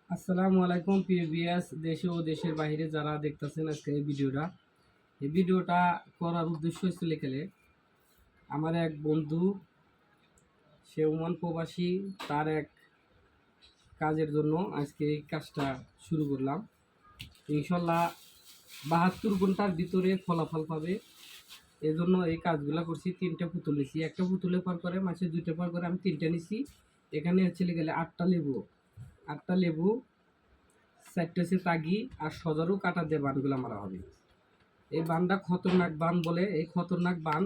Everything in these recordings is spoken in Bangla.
আসসালামু আলাইকুম প্রিয় ভিউয়ার্স, দেশে ও দেশের বাইরে যারা দেখতেছেন আজকে এই ভিডিওটা করার উদ্দেশ্য ছিল গেলে আমার এক বন্ধু, সে ওমান প্রবাসী, তার এক কাজের জন্য আজকে এই কাজটা শুরু করলাম। ইনশাল্লাহ 72 ঘন্টার ভিতরে ফলাফল পাবে। এজন্য এই কাজগুলো করছি। 3টা পুতুল নিছি, একটা পুতুলে পার করে মাসে 2টা পার করে, আমি 3টা নিছি। এখানে চলে গেলে 8টা লেবু 4টে হচ্ছে তাগি আর 1000 কাটা দিয়ে বানগুলো মারা হবে। এই বানটা খতরনাক বান বলে। এই খতরনাক বান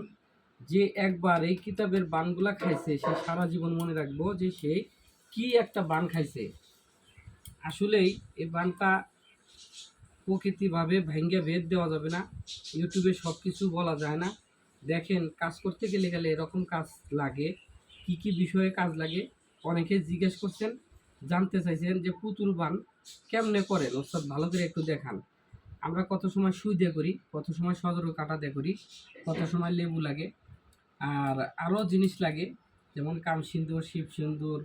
যে একবার এই কিতাবের বানগুলা খাইছে সে সারা জীবন মনে রাখবো যে সে কি একটা বান খাইছে। আসলেই এই বানটা প্রকৃতিভাবে ভাঙ্গে ভেদ দেওয়া যাবে না, ইউটিউবে সব কিছু বলা যায় না। দেখেন, কাজ করতে গেলে এরকম কাজ লাগে। কি কি বিষয়ে কাজ লাগে অনেকে জিজ্ঞেস করছেন, জানতে চাইছেন যে পুতুল বান কেমনে করেন ওস্তাদ, ভালো করে একটু দেখান। আমরা কত সময় সুই দিয়ে করি, কত সময় সজোরে কাটা দিয়ে করি, কত সময় লেবু লাগে, আর আরও জিনিস লাগে, যেমন কাম সিন্দুর, শিব সিন্দুর,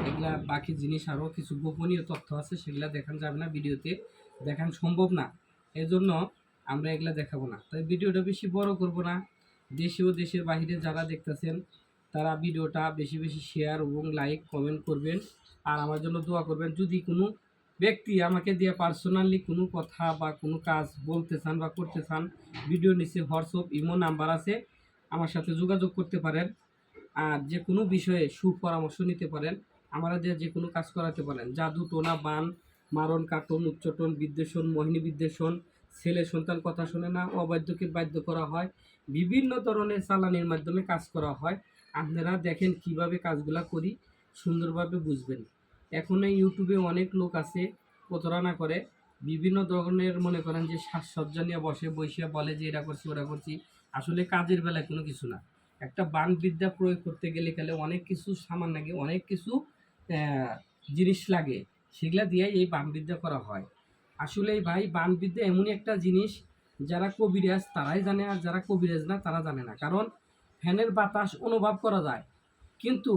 এগুলা বাকি জিনিস আরও কিছু গোপনীয় তথ্য আছে, সেগুলা দেখান যাবে না, ভিডিওতে দেখান সম্ভব না। এজন্য আমরা এগুলা দেখাবো না। তাই ভিডিওটা বেশি বড় করব না। দেশে ও দেশের বাইরে যারা দেখতেছেন তারা ভিডিওটা বেশি বেশি শেয়ার এবং লাইক কমেন্ট করবেন, আর আমার জন্য দোয়া করবেন। যদি কোনো ব্যক্তি আমাকে দিয়ে পার্সোনালি কোনো কথা বা কোনো কাজ বলতে চান বা করতে চান, ভিডিও নিচে হোয়াটসঅ্যাপ ইমো নাম্বার আছে, আমার সাথে যোগাযোগ করতে পারেন। আর যে কোনো বিষয়ে সুপরামর্শ নিতে পারেন, আমরা দিয়ে যে কোনো কাজ করাতে পারেন। জাদু টোনা বান মারণ কাটন উচ্চটন বিদ্বেষণ মোহিনী বিদ্বেষণ, ছেলে সন্তান কথা শোনে না, অবাধ্যকে বাধ্য করা হয়, বিভিন্ন ধরনের চালানির মাধ্যমে কাজ করা হয়। আপনারা দেখেন কিভাবে কাজগুলা করি, সুন্দরভাবে বুঝবেন। এখন এই ইউটিউবে অনেক লোক আছে প্রতারণা করে, বিভিন্ন ধরনের মনে করেন যে সাজসজ্জা নিয়ে বসিয়া বলে যে এরা করছি ওরা করছি। আসলে কাজের বেলায় কোনো কিছু না। একটা বানবিদ্যা প্রয়োগ করতে গেলে অনেক কিছু সামান লাগে, অনেক কিছু জিনিস লাগে, সেগুলা দিয়ে এই বানবিদ্যা করা হয়। আসলে ভাই, বানবিদ্যা এমনই একটা জিনিস, যারা কবিরাজ তারাই জানে, আর যারা কবিরাজ না তারা জানে না। কারণ ফ্যানের বাতাস অনুভব করা যায়, কিন্তু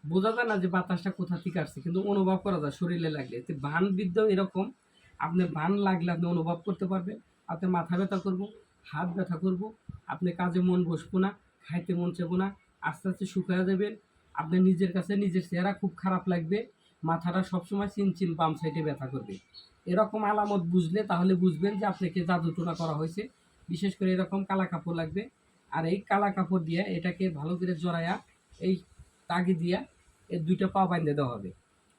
বোঝা যায় না যে বাতাসটা কোথা থেকে আসছে, কিন্তু অনুভব করা যায় শরীরে লাগলে। তো বানবিদ্যাও এরকম, আপনার বান লাগলে আপনি অনুভব করতে পারবেন। আপনার মাথা ব্যথা করবো, হাত ব্যথা করবো, আপনি কাজে মন বসবো না, খাইতে মন চাইবো না, আস্তে আস্তে শুকায়া যাবেন। আপনার নিজের কাছে নিজের চেহারা খুব খারাপ লাগবে, মাথাটা সবসময় চিনচিন বাম সাইডে ব্যথা করবে। এরকম আলামত বুঝলে তাহলে বুঝবেন যে আপনাকে জাদুটোনা করা হয়েছে। বিশেষ করে এরকম কালা কাপড় লাগবে, আর এই কালা কাপড় দিয়ে এটাকে ভালো করে জড়াইয়া এই তাগি দিয়া এই 2টা পা বাঁধে দেওয়া হবে।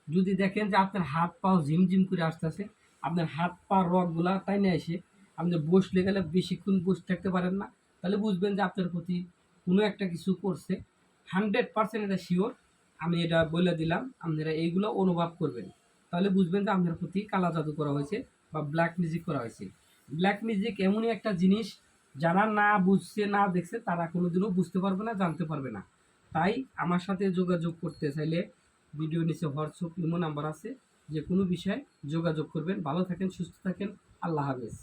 যদি দেখেন যে আপনার হাত পাও ঝিমঝিম করে আসতেছে, আপনার হাত পা রগগুলা টাইনে এসে আপনি বসলে গেলে বেশিক্ষণ বসে থাকতে পারেন না, তাহলে বুঝবেন যে আপনার প্রতি কোনো একটা কিছু করছে। 100% এটা শিওর, আমি এটা বলে দিলাম। আপনারা এইগুলো অনুভব করবেন, তাহলে বুঝবেন যে আপনার প্রতি কালা জাদু করা হয়েছে বা ব্ল্যাক ম্যাজিক করা হয়েছে। ব্ল্যাক ম্যাজিক এমনই একটা জিনিস, যারা না বুঝছে না দেখছে তারা কোনোদিনও বুঝতে পারবে না, জানতে পারবে না। তাই আমার সাথে যোগাযোগ করতে চাইলে ভিডিও নিচে হোয়াটসঅ্যাপ ইমো নাম্বার আছে, যে কোনো বিষয়ে যোগাযোগ করবেন। ভালো থাকেন, সুস্থ থাকেন, আল্লাহ হাফেজ।